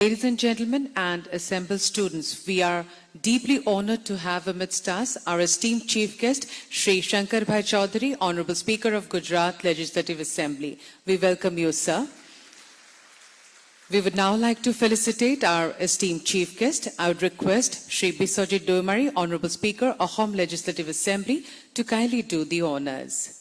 Ladies and gentlemen and assembled students, we are deeply honored to have amidst us our esteemed chief guest, Shri Shankar Bhai Chaudhary, Honorable Speaker of Gujarat Legislative Assembly. We welcome you, sir. We would now like to felicitate our esteemed chief guest. I would request Shri Biswajit Duyamari, Honorable Speaker, Ahom Legislative Assembly, to kindly do the honors.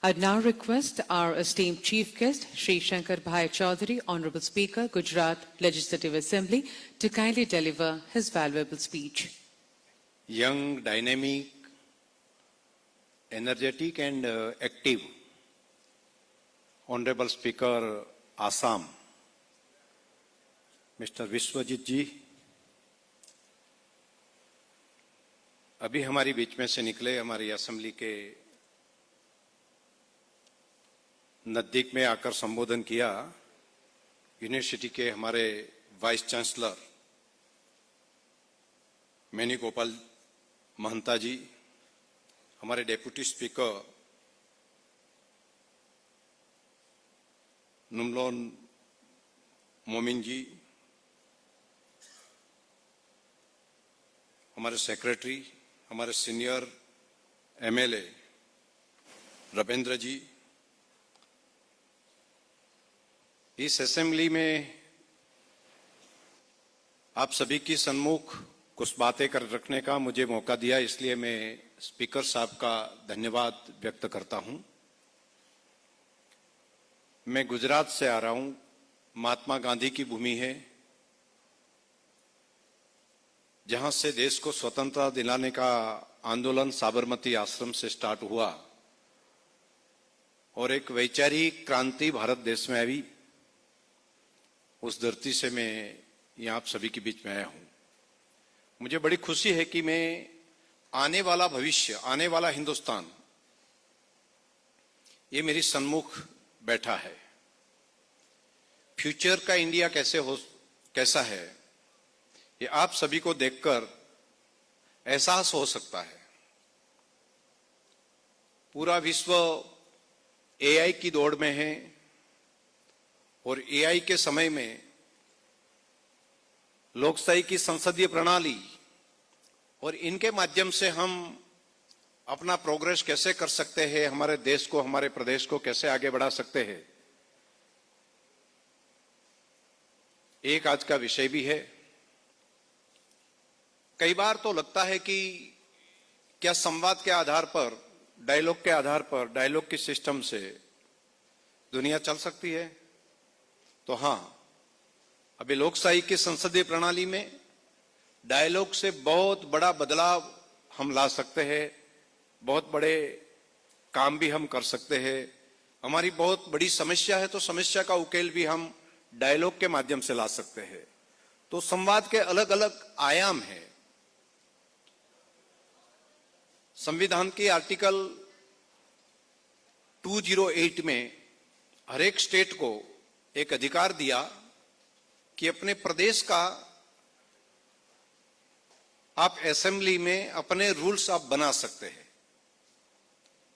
I'd now request our esteemed chief guest, Shri Shankar Bhai Chaudhary, Honorable Speaker, Gujarat Legislative Assembly, to kindly deliver his valuable speech. Young, dynamic, energetic and active Honorable Speaker Assam, Mr. Biswajit जी, अभी हमारी बीच में से निकले, हमारी assembly के नजदीक में आकर संबोधन किया। यूनिवर्सिटी के हमारे वाइस चांसलर मैनी गोपाल महंता जी, हमारे डेप्यूटी स्पीकर नुमलोन मोमिन जी, हमारे सेक्रेटरी, हमारे सीनियर एमएलए रविंद्र जी, इस असेंबली में आप सभी की सन्मुख कुछ बातें कर रखने का मुझे मौका दिया, इसलिए मैं स्पीकर साहब का धन्यवाद व्यक्त करता हूं। मैं गुजरात से आ रहा हूं, महात्मा गांधी की भूमि है, जहां से देश को स्वतंत्रता दिलाने का आंदोलन साबरमती आश्रम से स्टार्ट हुआ और एक वैचारिक क्रांति भारत देश में आई। उस धरती से मैं यहां आप सभी के बीच में आया हूं। मुझे बड़ी खुशी है कि मैं आने वाला भविष्य, आने वाला हिंदुस्तान, ये मेरी सन्मुख बैठा है। फ्यूचर का इंडिया कैसा है, ये आप सभी को देखकर एहसास हो सकता है। पूरा विश्व एआई की दौड़ में है और एआई के समय में लोकशाही की संसदीय प्रणाली और इनके माध्यम से हम अपना प्रोग्रेस कैसे कर सकते हैं, हमारे देश को, हमारे प्रदेश को कैसे आगे बढ़ा सकते हैं, एक आज का विषय भी है। कई बार तो लगता है कि क्या संवाद के आधार पर, डायलॉग के आधार पर, डायलॉग के सिस्टम से दुनिया चल सकती है? तो हां, अभी लोकशाही की संसदीय प्रणाली में डायलॉग से बहुत बड़ा बदलाव हम ला सकते हैं, बहुत बड़े काम भी हम कर सकते हैं। हमारी बहुत बड़ी समस्या है तो समस्या का उकेल भी हम डायलॉग के माध्यम से ला सकते हैं। तो संवाद के अलग अलग आयाम हैं। संविधान के आर्टिकल 208 में हर एक स्टेट को एक अधिकार दिया कि अपने प्रदेश का आप असेंबली में अपने रूल्स आप बना सकते हैं।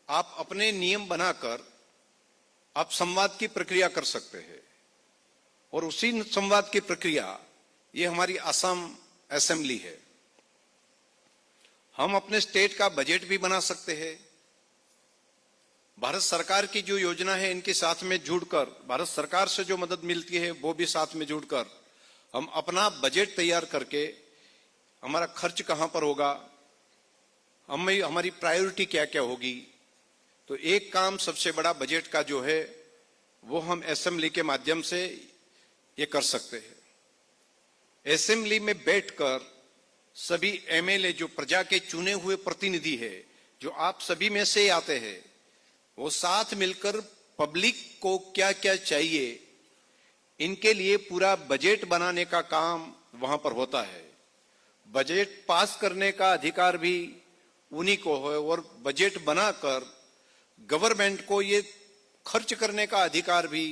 आप अपने नियम बनाकर आप संवाद की प्रक्रिया कर सकते हैं और उसी संवाद की प्रक्रिया ये हमारी असम असेंबली है। हम अपने स्टेट का बजट भी बना सकते हैं। भारत सरकार की जो योजना है इनके साथ में जुड़कर, भारत सरकार से जो मदद मिलती है वो भी साथ में जुड़कर हम अपना बजट तैयार करके हमारा खर्च कहां पर होगा, हमारी प्रायोरिटी क्या क्या होगी, तो एक काम सबसे बड़ा बजट का जो है वो हम असेंबली के माध्यम से ये कर सकते हैं। असेंबली में बैठकर सभी एमएलए, जो प्रजा के चुने हुए प्रतिनिधि है, जो आप सभी में से आते हैं, वो साथ मिलकर पब्लिक को क्या क्या चाहिए इनके लिए पूरा बजट बनाने का काम वहां पर होता है। बजट पास करने का अधिकार भी उन्हीं को है और बजट बनाकर गवर्नमेंट को ये खर्च करने का अधिकार भी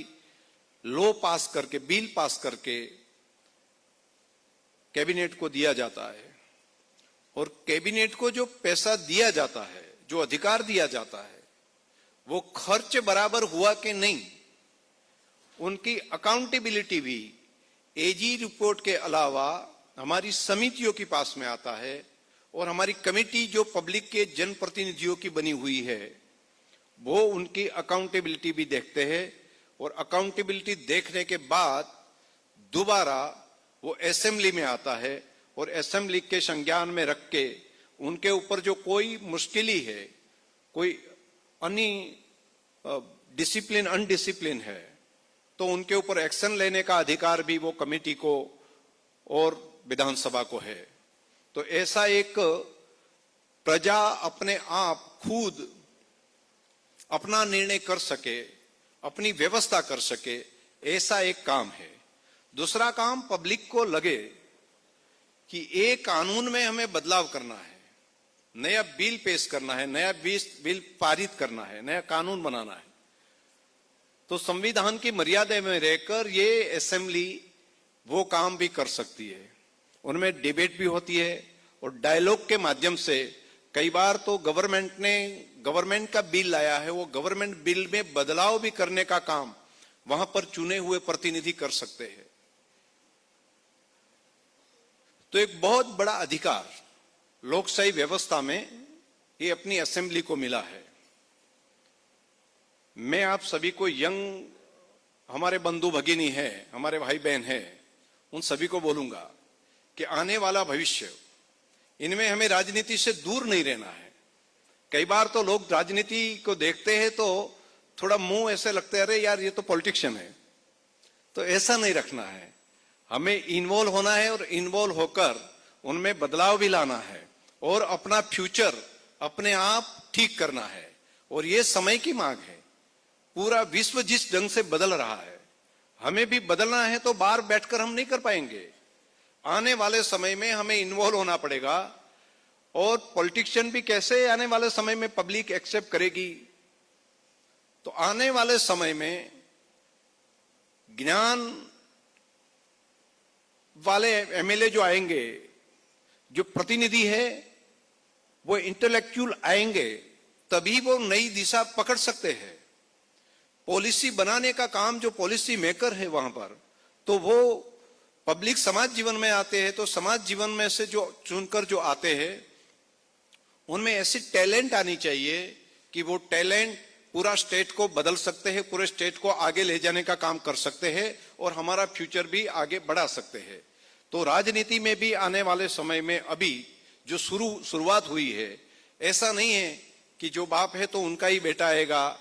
लॉ पास करके, बिल पास करके कैबिनेट को दिया जाता है, और कैबिनेट को जो पैसा दिया जाता है, जो अधिकार दिया जाता है, वो खर्च बराबर हुआ कि नहीं, उनकी अकाउंटेबिलिटी भी एजी रिपोर्ट के अलावा हमारी समितियों के पास में आता है, और हमारी कमेटी जो पब्लिक के जनप्रतिनिधियों की बनी हुई है, वो उनकी अकाउंटेबिलिटी भी देखते हैं, और अकाउंटेबिलिटी देखने के बाद दोबारा वो असेंबली में आता है, और असेंबली के संज्ञान में रख के उनके ऊपर जो कोई मुश्किली है, कोई डिसिप्लिन अनडिसिप्लिन है, तो उनके ऊपर एक्शन लेने का अधिकार भी वो कमेटी को और विधानसभा को है। तो ऐसा एक प्रजा अपने आप खुद अपना निर्णय कर सके, अपनी व्यवस्था कर सके, ऐसा एक काम है। दूसरा काम, पब्लिक को लगे कि एक कानून में हमें बदलाव करना है, नया बिल पेश करना है, नया बिल पारित करना है, नया कानून बनाना है, तो संविधान की मर्यादा में रहकर ये असेंबली वो काम भी कर सकती है। उनमें डिबेट भी होती है, और डायलॉग के माध्यम से कई बार तो गवर्नमेंट का बिल लाया है, वो गवर्नमेंट बिल में बदलाव भी करने का काम वहां पर चुने हुए प्रतिनिधि कर सकते हैं। तो एक बहुत बड़ा अधिकार लोकशाही व्यवस्था में ये अपनी असेंबली को मिला है। मैं आप सभी को हमारे बंधु भगिनी है, हमारे भाई बहन है, उन सभी को बोलूंगा कि आने वाला भविष्य, इनमें हमें राजनीति से दूर नहीं रहना है। कई बार तो लोग राजनीति को देखते हैं तो थोड़ा मुंह ऐसे लगता है, अरे यार ये तो पॉलिटिशियन है, तो ऐसा नहीं रखना है। हमें इन्वॉल्व होना है, और इन्वॉल्व होकर उनमें बदलाव भी लाना है, और अपना फ्यूचर अपने आप ठीक करना है। और ये समय की मांग है। पूरा विश्व जिस ढंग से बदल रहा है, हमें भी बदलना है, तो बाहर बैठकर हम नहीं कर पाएंगे। आने वाले समय में हमें इन्वॉल्व होना पड़ेगा, और पॉलिटिशियन भी कैसे आने वाले समय में पब्लिक एक्सेप्ट करेगी। तो आने वाले समय में ज्ञान वाले एमएलए जो आएंगे, जो प्रतिनिधि है, वो इंटेलेक्चुअल आएंगे, तभी वो नई दिशा पकड़ सकते हैं। पॉलिसी बनाने का काम जो पॉलिसी मेकर है वहां पर, तो वो पब्लिक समाज जीवन में आते हैं, तो समाज जीवन में से जो चुनकर जो आते हैं, उनमें ऐसी टैलेंट आनी चाहिए कि वो टैलेंट पूरा स्टेट को बदल सकते हैं, पूरे स्टेट को आगे ले जाने का काम कर सकते हैं, और हमारा फ्यूचर भी आगे बढ़ा सकते हैं। तो राजनीति में भी आने वाले समय में अभी जो शुरुआत हुई है, ऐसा नहीं है कि जो बाप है तो उनका ही बेटा आएगा।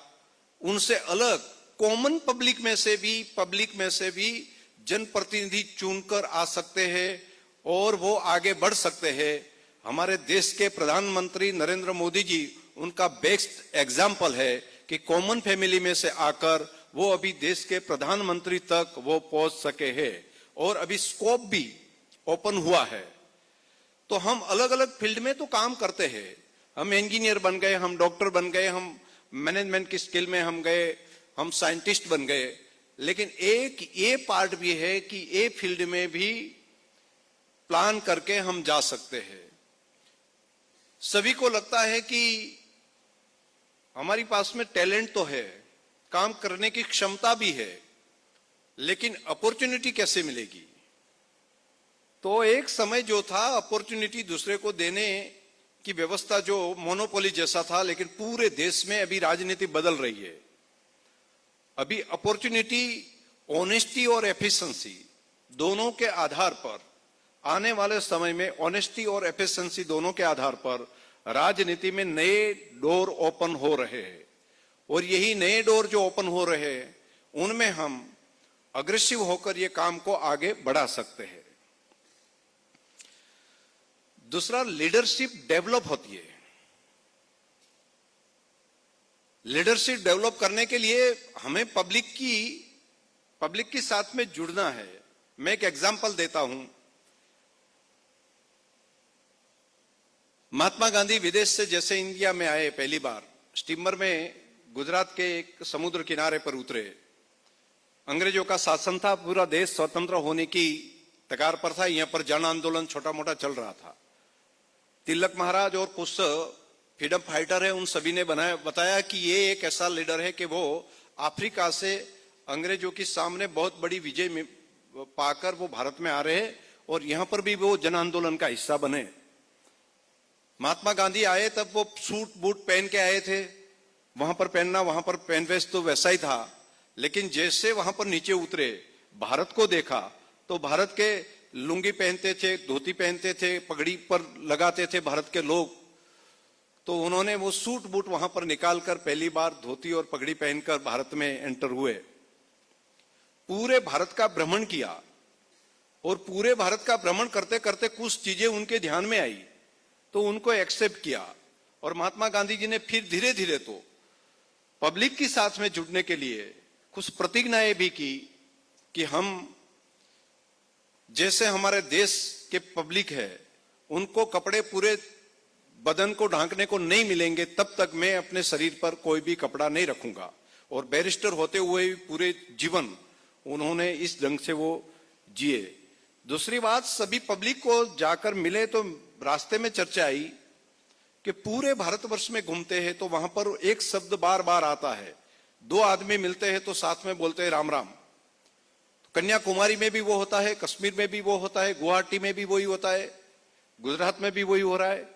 उनसे अलग कॉमन पब्लिक में से भी जनप्रतिनिधि चुनकर आ सकते हैं, और वो आगे बढ़ सकते हैं। हमारे देश के प्रधानमंत्री नरेंद्र मोदी जी उनका बेस्ट एग्जाम्पल है कि कॉमन फैमिली में से आकर वो अभी देश के प्रधानमंत्री तक वो पहुंच सके हैं, और अभी स्कोप भी ओपन हुआ है। तो हम अलग अलग फील्ड में तो काम करते हैं, हम इंजीनियर बन गए, हम डॉक्टर बन गए, हम मैनेजमेंट की स्किल में हम गए, हम साइंटिस्ट बन गए, लेकिन एक ये पार्ट भी है कि ये फील्ड में भी प्लान करके हम जा सकते हैं। सभी को लगता है कि हमारी पास में टैलेंट तो है, काम करने की क्षमता भी है, लेकिन अपॉर्चुनिटी कैसे मिलेगी। तो एक समय जो था अपॉर्चुनिटी दूसरे को देने की व्यवस्था जो मोनोपोली जैसा था, लेकिन पूरे देश में अभी राजनीति बदल रही है। अभी अपॉर्चुनिटी ऑनेस्टी और एफिशिएंसी दोनों के आधार पर, आने वाले समय में ऑनेस्टी और एफिशिएंसी दोनों के आधार पर राजनीति में नए डोर ओपन हो रहे हैं। और यही नए डोर जो ओपन हो रहे हैं, उनमें हम अग्रेसिव होकर ये काम को आगे बढ़ा सकते हैं। दूसरा, लीडरशिप डेवलप होती है। लीडरशिप डेवलप करने के लिए हमें पब्लिक के साथ में जुड़ना है। मैं एक एग्जांपल देता हूं। महात्मा गांधी विदेश से जैसे इंडिया में आए, पहली बार स्टीमर में गुजरात के एक समुद्र किनारे पर उतरे, अंग्रेजों का शासन था, पूरा देश स्वतंत्र होने की कगार पर था। यहाँ पर जन आंदोलन छोटा मोटा चल रहा था। तिलक महाराज और कुछ फ्रीडम फाइटर है, उन सभी ने बताया कि ये एक ऐसा लीडर है कि वो अफ्रीका से अंग्रेजों के सामने बहुत बड़ी विजय पाकर वो भारत में आ रहे हैं और यहाँ पर भी वो जन आंदोलन का हिस्सा बने। महात्मा गांधी आए तब वो सूट बूट पहन के आए थे, वहां पर पहनना, वहां पर पहनवेश तो वैसा ही था। लेकिन जैसे वहां पर नीचे उतरे, भारत को देखा, तो भारत के लुंगी पहनते थे, धोती पहनते थे, पगड़ी पर लगाते थे भारत के लोग। तो उन्होंने वो सूट बूट वहां पर निकालकर पहली बार धोती और पगड़ी पहनकर भारत में एंटर हुए। पूरे भारत का भ्रमण किया और पूरे भारत का भ्रमण करते करते कुछ चीजें उनके ध्यान में आई तो उनको एक्सेप्ट किया। और महात्मा गांधी जी ने फिर धीरे धीरे तो पब्लिक के साथ में जुड़ने के लिए कुछ प्रतिज्ञाएं भी की कि हम जैसे हमारे देश के पब्लिक है उनको कपड़े पूरे बदन को ढांकने को नहीं मिलेंगे तब तक मैं अपने शरीर पर कोई भी कपड़ा नहीं रखूंगा। और बैरिस्टर होते हुए पूरे जीवन उन्होंने इस ढंग से वो जिए। दूसरी बात, सभी पब्लिक को जाकर मिले तो रास्ते में चर्चा आई कि पूरे भारतवर्ष में घूमते हैं तो वहां पर एक शब्द बार बार आता है, दो आदमी मिलते हैं तो साथ में बोलते हैं राम राम। कन्याकुमारी में भी वो होता है, कश्मीर में भी वो होता है, गुवाहाटी में भी वही होता है, गुजरात में भी वही हो रहा है।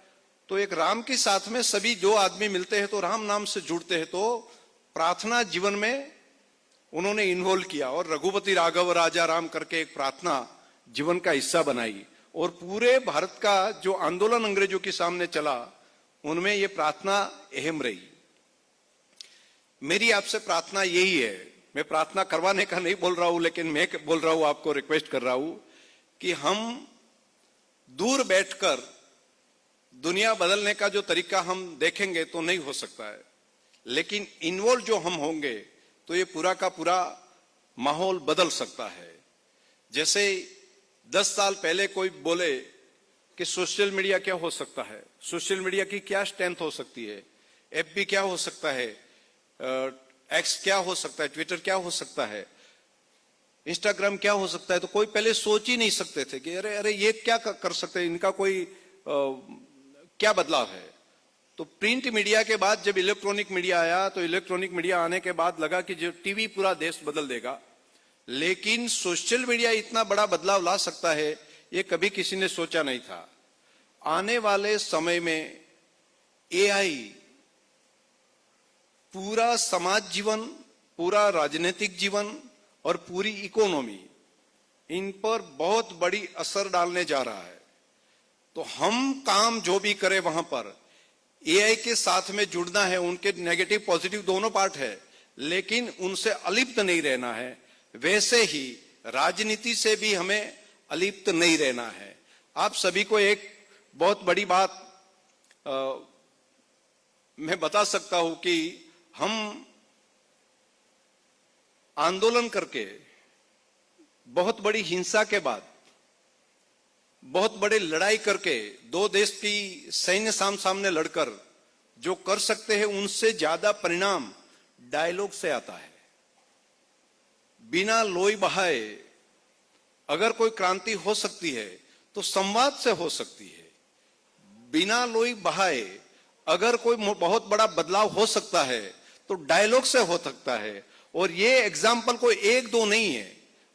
तो एक राम के साथ में सभी जो आदमी मिलते हैं तो राम नाम से जुड़ते हैं। तो प्रार्थना जीवन में उन्होंने इन्वॉल्व किया और रघुपति राघव राजा राम करके एक प्रार्थना जीवन का हिस्सा बनाई। और पूरे भारत का जो आंदोलन अंग्रेजों के सामने चला उनमें ये प्रार्थना अहम रही। मेरी आपसे प्रार्थना यही है, मैं प्रार्थना करवाने का नहीं बोल रहा हूं, लेकिन मैं बोल रहा हूं, आपको रिक्वेस्ट कर रहा हूं कि हम दूर बैठकर दुनिया बदलने का जो तरीका हम देखेंगे तो नहीं हो सकता है, लेकिन इन्वॉल्व जो हम होंगे तो ये पूरा का पूरा माहौल बदल सकता है। जैसे 10 साल पहले कोई बोले कि सोशल मीडिया क्या हो सकता है, सोशल मीडिया की क्या स्ट्रेंथ हो सकती है, एफबी क्या हो सकता है, एक्स क्या हो सकता है, ट्विटर क्या हो सकता है, इंस्टाग्राम क्या हो सकता है, तो कोई पहले सोच ही नहीं सकते थे कि अरे अरे ये क्या कर सकते हैं, इनका कोई क्या बदलाव है। तो प्रिंट मीडिया के बाद जब इलेक्ट्रॉनिक मीडिया आया तो इलेक्ट्रॉनिक मीडिया आने के बाद लगा कि जो टीवी पूरा देश बदल देगा, लेकिन सोशल मीडिया इतना बड़ा बदलाव ला सकता है ये कभी किसी ने सोचा नहीं था। आने वाले समय में एआई पूरा समाज जीवन, पूरा राजनीतिक जीवन और पूरी इकोनॉमी, इन पर बहुत बड़ी असर डालने जा रहा है। तो हम काम जो भी करें वहां पर एआई के साथ में जुड़ना है, उनके नेगेटिव पॉजिटिव दोनों पार्ट है, लेकिन उनसे अलिप्त नहीं रहना है। वैसे ही राजनीति से भी हमें अलिप्त नहीं रहना है। आप सभी को एक बहुत बड़ी बात मैं बता सकता हूं कि हम आंदोलन करके बहुत बड़ी हिंसा के बाद, बहुत बड़े लड़ाई करके, दो देश की सैन्य सामने लड़कर जो कर सकते हैं उनसे ज्यादा परिणाम डायलॉग से आता है। बिना लोई बहाए अगर कोई क्रांति हो सकती है तो संवाद से हो सकती है। बिना लोई बहाए अगर कोई बहुत बड़ा बदलाव हो सकता है तो डायलॉग से हो सकता है। और ये एग्जाम्पल कोई एक दो नहीं है,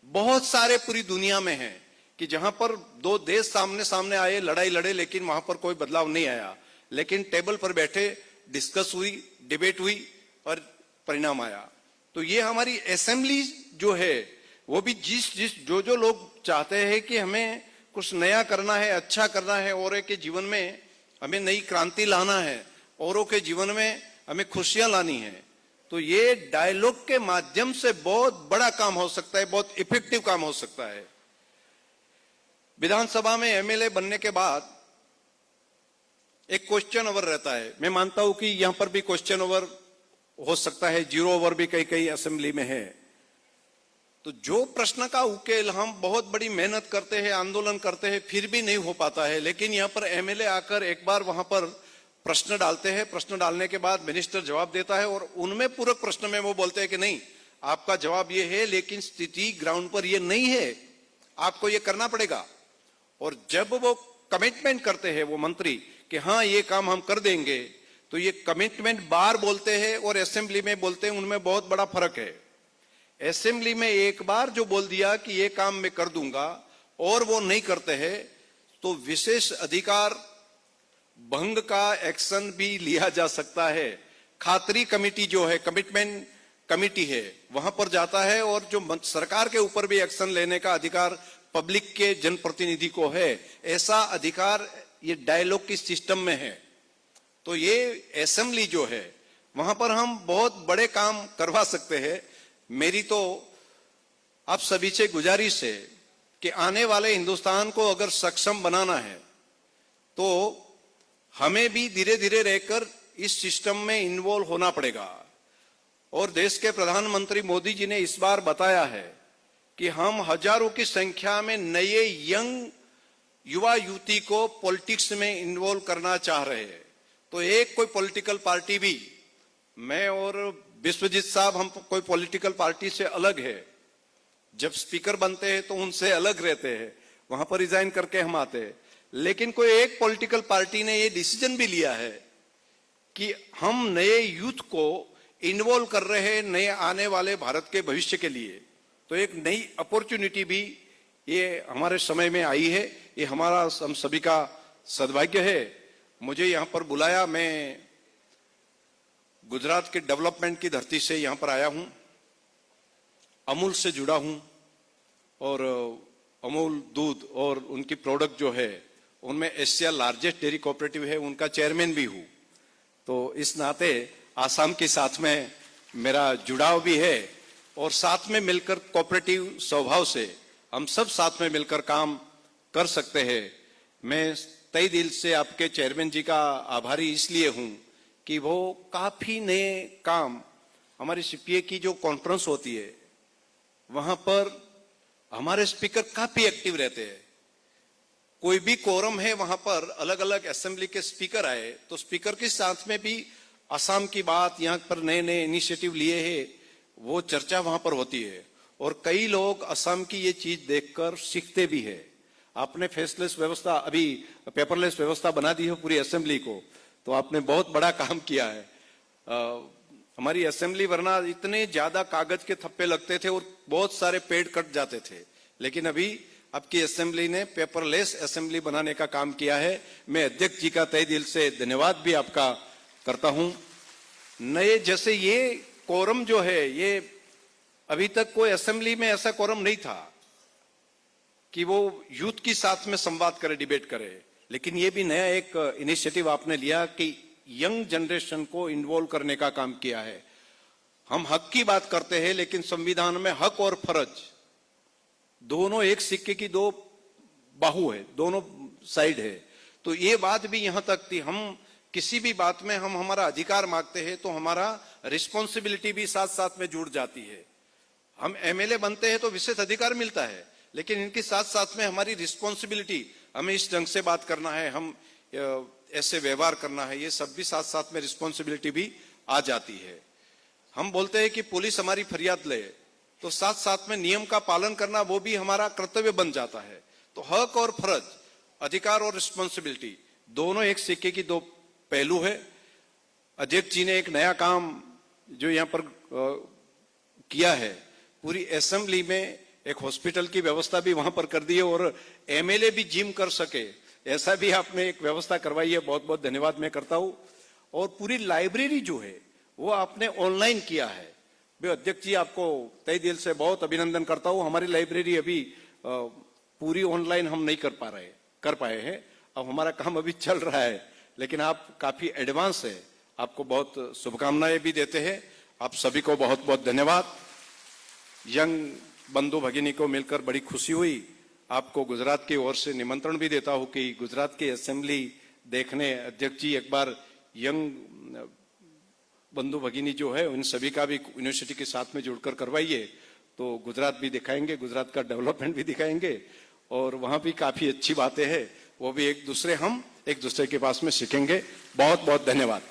बहुत सारे पूरी दुनिया में है कि जहां पर दो देश सामने सामने आए, लड़ाई लड़े, लेकिन वहां पर कोई बदलाव नहीं आया, लेकिन टेबल पर बैठे डिस्कस हुई, डिबेट हुई और परिणाम आया। तो ये हमारी असेंबली जो है वो भी जो लोग चाहते हैं कि हमें कुछ नया करना है, अच्छा करना है, औरों के जीवन में हमें नई क्रांति लाना है, औरों के जीवन में हमें खुशियां लानी है, तो ये डायलॉग के माध्यम से बहुत बड़ा काम हो सकता है, बहुत इफेक्टिव काम हो सकता है। विधानसभा में एमएलए बनने के बाद एक क्वेश्चन ओवर रहता है। मैं मानता हूं कि यहां पर भी क्वेश्चन ओवर हो सकता है, जीरो ओवर भी कई कई असेंबली में है। तो जो प्रश्न का उकेल हम बहुत बड़ी मेहनत करते हैं, आंदोलन करते हैं, फिर भी नहीं हो पाता है, लेकिन यहां पर एमएलए आकर एक बार वहां पर प्रश्न डालते हैं, प्रश्न डालने के बाद मिनिस्टर जवाब देता है और उनमें पूरक प्रश्न में वो बोलते हैं कि नहीं, आपका जवाब ये है, लेकिन स्थिति ग्राउंड पर ये नहीं है, आपको ये करना पड़ेगा। और जब वो कमिटमेंट करते हैं वो मंत्री कि हाँ ये काम हम कर देंगे, तो ये कमिटमेंट बाहर बोलते हैं और असेंबली में बोलते हैं, उनमें बहुत बड़ा फर्क है। असेंबली में एक बार जो बोल दिया कि ये काम मैं कर दूंगा और वो नहीं करते हैं, तो विशेष अधिकार भंग का एक्शन भी लिया जा सकता है। खातरी कमेटी जो है, कमिटमेंट कमेटी है, वहां पर जाता है और जो सरकार के ऊपर भी एक्शन लेने का अधिकार पब्लिक के जनप्रतिनिधि को है। ऐसा अधिकार ये डायलॉग की सिस्टम में है। तो ये असेंबली जो है, वहां पर हम बहुत बड़े काम करवा सकते हैं। मेरी तो आप सभी से गुजारिश है कि आने वाले हिंदुस्तान को अगर सक्षम बनाना है, तो हमें भी धीरे धीरे रहकर इस सिस्टम में इन्वॉल्व होना पड़ेगा। और देश के प्रधानमंत्री मोदी जी ने इस बार बताया है कि हम हजारों की संख्या में नए यंग युवा युवती को पॉलिटिक्स में इन्वॉल्व करना चाह रहे हैं। तो एक कोई पॉलिटिकल पार्टी भी, मैं और विश्वजीत साहब, हम कोई पॉलिटिकल पार्टी से अलग है। जब स्पीकर बनते हैं तो उनसे अलग रहते हैं, वहां पर रिजाइन करके हम आते हैं। लेकिन कोई एक पॉलिटिकल पार्टी ने ये डिसीजन भी लिया है कि हम नए यूथ को इन्वॉल्व कर रहे हैं नए आने वाले भारत के भविष्य के लिए। तो एक नई अपॉर्चुनिटी भी ये हमारे समय में आई है। ये हमारा, हम सभी का सद्भाग्य है। मुझे यहाँ पर बुलाया, मैं गुजरात के डेवलपमेंट की धरती से यहाँ पर आया हूँ, अमूल से जुड़ा हूँ और अमूल दूध और उनकी प्रोडक्ट जो है उनमें एशिया लार्जेस्ट डेयरी कोऑपरेटिव है, उनका चेयरमैन भी हूँ। तो इस नाते आसाम के साथ में मेरा जुड़ाव भी है और साथ में मिलकर कोऑपरेटिव स्वभाव से हम सब साथ में मिलकर काम कर सकते हैं। मैं तहे दिल से आपके चेयरमैन जी का आभारी इसलिए हूं कि वो काफी नए काम, हमारी सीपीए की जो कॉन्फ्रेंस होती है वहां पर हमारे स्पीकर काफी एक्टिव रहते हैं। कोई भी कोरम है वहां पर अलग अलग असेंबली के स्पीकर आए तो स्पीकर के साथ में भी असम की बात, यहाँ पर नए नए इनिशिएटिव लिए हैं, वो चर्चा वहां पर होती है। और कई लोग असम की ये चीज देखकर सीखते भी है। आपने फेसलेस व्यवस्था, अभी पेपरलेस व्यवस्था बना दी है पूरी असेंबली को, तो आपने बहुत बड़ा काम किया है। हमारी असेंबली वरना इतने ज्यादा कागज के थप्पे लगते थे और बहुत सारे पेड़ कट जाते थे, लेकिन अभी आपकी असेंबली ने पेपरलेस असेंबली बनाने का काम किया है। मैं अध्यक्ष जी का तहे दिल से धन्यवाद भी आपका करता हूं। नए जैसे ये कोरम जो है, ये अभी तक कोई असेंबली में ऐसा कोरम नहीं था कि वो यूथ के साथ में संवाद करे, डिबेट करे। लेकिन ये भी नया एक इनिशिएटिव आपने लिया कि यंग जनरेशन को इन्वॉल्व करने का काम किया है। हम हक की बात करते हैं, लेकिन संविधान में हक और फर्ज दोनों एक सिक्के की दो बाहु है, दोनों साइड है। तो ये बात भी यहां तक थी, हम किसी भी बात में हम हमारा अधिकार मांगते हैं तो हमारा रिस्पॉन्सिबिलिटी भी साथ साथ में जुड़ जाती है। हम एमएलए बनते हैं तो विशेष अधिकार मिलता है, लेकिन इनके साथ साथ में हमारी रिस्पॉन्सिबिलिटी, हमें इस ढंग से बात करना है, हम ऐसे व्यवहार करना है, ये सब भी साथ साथ में रिस्पॉन्सिबिलिटी भी आ जाती है। हम बोलते हैं कि पुलिस हमारी फरियाद ले, तो साथ साथ में नियम का पालन करना वो भी हमारा कर्तव्य बन जाता है। तो हक और फर्ज, अधिकार और रिस्पॉन्सिबिलिटी दोनों एक सिक्के की दो पहलू है। अध्यक्ष जी ने एक नया काम जो यहाँ पर किया है, पूरी असेंबली में एक हॉस्पिटल की व्यवस्था भी वहां पर कर दी है और एमएलए भी जिम कर सके, ऐसा भी आपने एक व्यवस्था करवाई है। बहुत बहुत धन्यवाद मैं करता हूं। और पूरी लाइब्रेरी जो है वो आपने ऑनलाइन किया है। अध्यक्ष जी, आपको तहे दिल से बहुत अभिनंदन करता हूं। हमारी लाइब्रेरी अभी पूरी ऑनलाइन हम नहीं कर पाए हैं, अब हमारा काम अभी चल रहा है, लेकिन आप काफी एडवांस है। आपको बहुत शुभकामनाएं भी देते हैं। आप सभी को बहुत बहुत धन्यवाद। यंग बंधु भगिनी को मिलकर बड़ी खुशी हुई। आपको गुजरात की ओर से निमंत्रण भी देता हूं कि गुजरात की असेंबली देखने अध्यक्ष जी एक बार यंग बंधु भगिनी जो है उन सभी का भी यूनिवर्सिटी के साथ में जुड़कर करवाइए, तो गुजरात भी दिखाएंगे, गुजरात का डेवलपमेंट भी दिखाएंगे और वहां भी काफी अच्छी बातें हैं, वो भी हम एक दूसरे के पास में सीखेंगे। बहुत बहुत धन्यवाद।